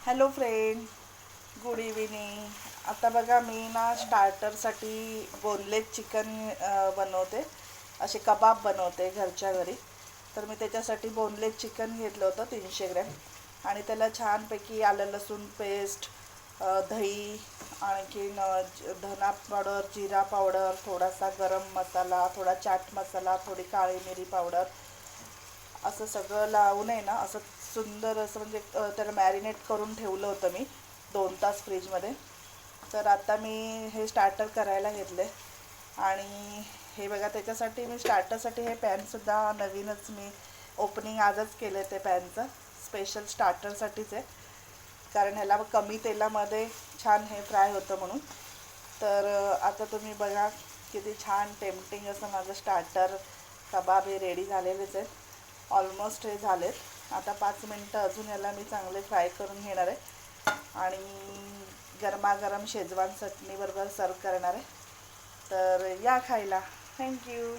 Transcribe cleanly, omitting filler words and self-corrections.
Hello friend, good evening. आता बघा मी ना स्टार्टरसाठी बोनलेस चिकन बनवते. असे कबाब बनवते घरच्या घरी. तर मी त्याच्यासाठी बोनलेस चिकन घेतलं होतं 300 ग्रॅम. आणि त्याला छानपैकी आलं लसूण पेस्ट, दही, आणखीन धना पावडर, जिरा पावडर, थोडासा गरम मसाला, थोडा चाट मसाला, थोडी काळी मिरी पावडर, असं सगळं लावून आहे ना, असं सुंदर असं म्हणजे त्याला मॅरिनेट करून ठेवलं होतं मी 2 तास फ्रीजमध्ये. तर आता मी हे स्टार्टर करायला घेतले. आणि हे बघा, त्याच्यासाठी मी स्टार्टरसाठी हे पॅनसुद्धा नवीनच मी ओपनिंग आजच केलं आहे ते पॅनचं. स्पेशल स्टार्टरसाठीच आहे, कारण ह्याला कमी तेलामध्ये छान हे फ्राय होतं म्हणून. तर आता तुम्ही बघा किती छान टेम्पटिंग असं माझं स्टार्टर कबाब हे रेडी झालेलेच आहेत. ऑलमोस्ट हे झालेत. आता 5 मिनटं अजून याला मी चांगले फ्राय करून घेणार आहे आणि गरमागरम शेजवान चटणीबरोबर सर्व करणार आहे. तर या खायला. थँक्यू.